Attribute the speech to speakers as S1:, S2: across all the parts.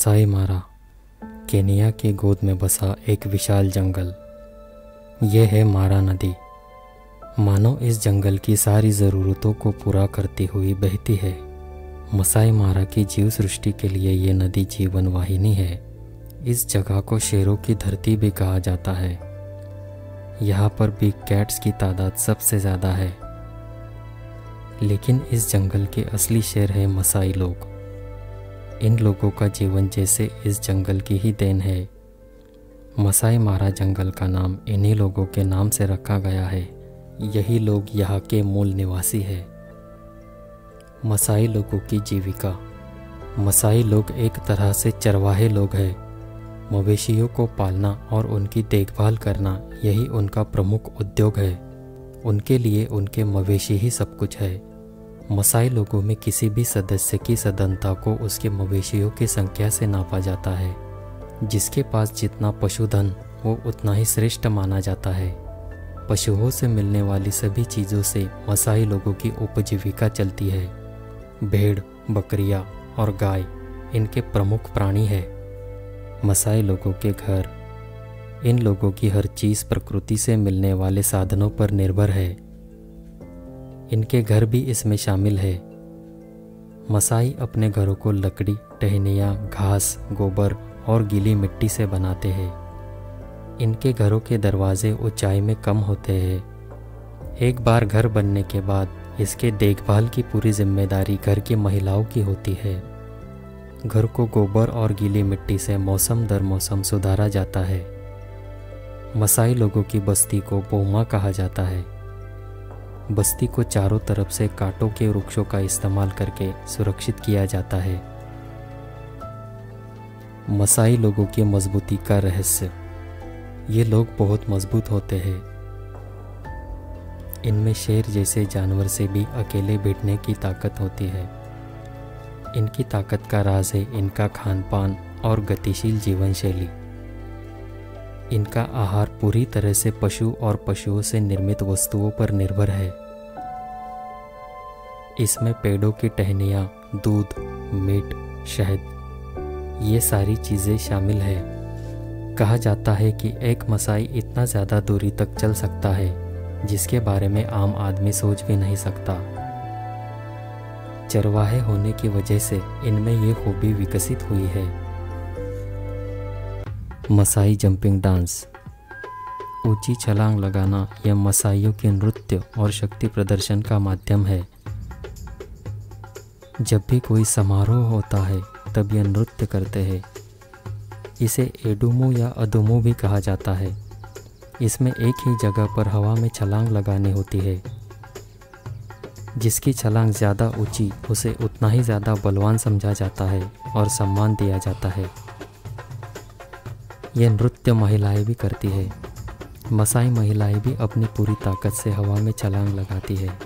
S1: मसाई मारा केनिया की गोद में बसा एक विशाल जंगल। यह है मारा नदी। मानो इस जंगल की सारी ज़रूरतों को पूरा करती हुई बहती है। मसाई मारा की जीव सृष्टि के लिए ये नदी जीवन वाहिनी है। इस जगह को शेरों की धरती भी कहा जाता है। यहाँ पर बिग कैट्स की तादाद सबसे ज़्यादा है। लेकिन इस जंगल के असली शेर है मसाई लोग। इन लोगों का जीवन जैसे इस जंगल की ही देन है। मसाई मारा जंगल का नाम इन्हीं लोगों के नाम से रखा गया है। यही लोग यहाँ के मूल निवासी हैं। मसाई लोगों की जीविका। मसाई लोग एक तरह से चरवाहे लोग हैं। मवेशियों को पालना और उनकी देखभाल करना यही उनका प्रमुख उद्योग है। उनके लिए उनके मवेशी ही सब कुछ है। मसाई लोगों में किसी भी सदस्य की सदनता को उसके मवेशियों की संख्या से नापा जाता है। जिसके पास जितना पशुधन वो उतना ही श्रेष्ठ माना जाता है। पशुओं से मिलने वाली सभी चीज़ों से मसाई लोगों की उपजीविका चलती है। भेड़, बकरियां और गाय इनके प्रमुख प्राणी है। मसाई लोगों के घर। इन लोगों की हर चीज़ प्रकृति से मिलने वाले साधनों पर निर्भर है। इनके घर भी इसमें शामिल है। मसाई अपने घरों को लकड़ी, टहनियाँ, घास, गोबर और गीली मिट्टी से बनाते हैं। इनके घरों के दरवाजे ऊंचाई में कम होते हैं। एक बार घर बनने के बाद इसके देखभाल की पूरी जिम्मेदारी घर की महिलाओं की होती है। घर को गोबर और गीली मिट्टी से मौसम दर मौसम सुधारा जाता है। मसाई लोगों की बस्ती को बोमा कहा जाता है। बस्ती को चारों तरफ से कांटों के वृक्षों का इस्तेमाल करके सुरक्षित किया जाता है। मसाई लोगों की मजबूती का रहस्य। ये लोग बहुत मजबूत होते हैं। इनमें शेर जैसे जानवर से भी अकेले बैठने की ताकत होती है। इनकी ताकत का राज है इनका खान पान और गतिशील जीवन शैली। इनका आहार पूरी तरह से पशु और पशुओं से निर्मित वस्तुओं पर निर्भर है। इसमें पेड़ों की टहनियाँ, दूध, मीट, शहद ये सारी चीज़ें शामिल है। कहा जाता है कि एक मसाई इतना ज़्यादा दूरी तक चल सकता है जिसके बारे में आम आदमी सोच भी नहीं सकता। चरवाहे होने की वजह से इनमें ये खूबी विकसित हुई है। Maasai jumping dance. ऊंची छलांग लगाना यह मसाइयों के नृत्य और शक्ति प्रदर्शन का माध्यम है। जब भी कोई समारोह होता है तब यह नृत्य करते हैं। इसे एडुमो या अदुमो भी कहा जाता है। इसमें एक ही जगह पर हवा में छलांग लगानी होती है। जिसकी छलांग ज़्यादा ऊंची उसे उतना ही ज़्यादा बलवान समझा जाता है और सम्मान दिया जाता है। यह नृत्य महिलाएं भी करती है। मसाई महिलाएं भी अपनी पूरी ताकत से हवा में छलांग लगाती है।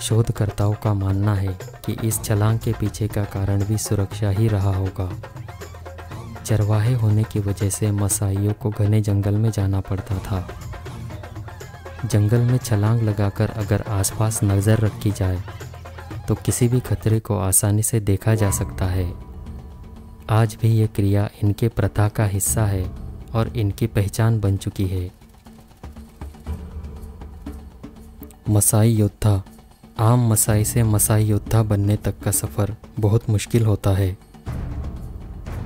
S1: शोधकर्ताओं का मानना है कि इस छलांग के पीछे का कारण भी सुरक्षा ही रहा होगा। चरवाहे होने की वजह से मसाइयों को घने जंगल में जाना पड़ता था। जंगल में छलांग लगाकर अगर आसपास नज़र रखी जाए तो किसी भी खतरे को आसानी से देखा जा सकता है। आज भी ये क्रिया इनके प्रथा का हिस्सा है और इनकी पहचान बन चुकी है। मसाई योद्धा। आम मसाई से मसाई योद्धा बनने तक का सफ़र बहुत मुश्किल होता है।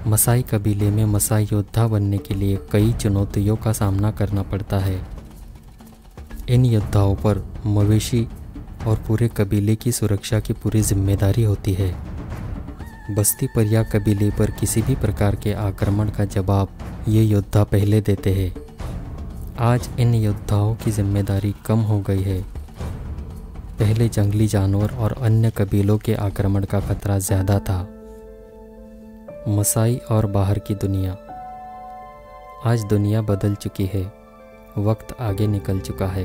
S1: मसाई कबीले में मसाई योद्धा बनने के लिए कई चुनौतियों का सामना करना पड़ता है। इन योद्धाओं पर मवेशी और पूरे कबीले की सुरक्षा की पूरी जिम्मेदारी होती है। बस्ती पर या कबीले पर किसी भी प्रकार के आक्रमण का जवाब ये योद्धा पहले देते हैं। आज इन योद्धाओं की जिम्मेदारी कम हो गई है। पहले जंगली जानवर और अन्य कबीलों के आक्रमण का खतरा ज़्यादा था। मसाई और बाहर की दुनिया। आज दुनिया बदल चुकी है। वक्त आगे निकल चुका है।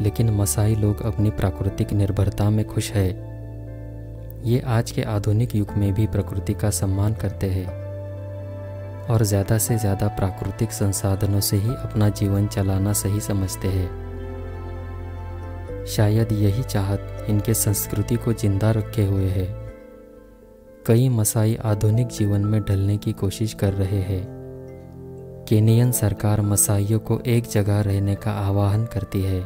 S1: लेकिन मसाई लोग अपनी प्राकृतिक निर्भरता में खुश है। ये आज के आधुनिक युग में भी प्रकृति का सम्मान करते हैं और ज़्यादा से ज़्यादा प्राकृतिक संसाधनों से ही अपना जीवन चलाना सही समझते हैं। शायद यही चाहत इनके संस्कृति को जिंदा रखे हुए है। कई मसाई आधुनिक जीवन में ढलने की कोशिश कर रहे हैं। केनियन सरकार मसाइयों को एक जगह रहने का आह्वान करती है,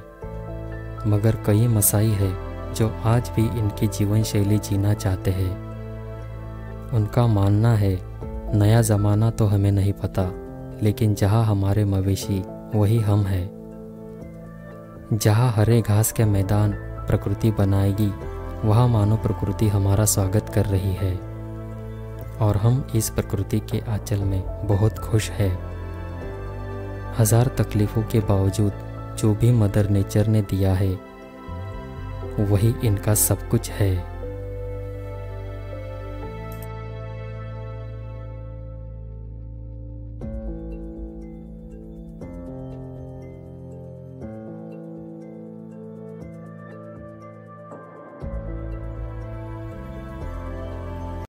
S1: मगर कई मसाई हैं जो आज भी इनकी जीवन शैली जीना चाहते हैं। उनका मानना है, नया ज़माना तो हमें नहीं पता, लेकिन जहाँ हमारे मवेशी वही हम हैं। जहाँ हरे घास के मैदान प्रकृति बनाएगी, वहाँ मानो प्रकृति हमारा स्वागत कर रही है और हम इस प्रकृति के आंचल में बहुत खुश हैं। हजार तकलीफ़ों के बावजूद जो भी मदर नेचर ने दिया है वही इनका सब कुछ है।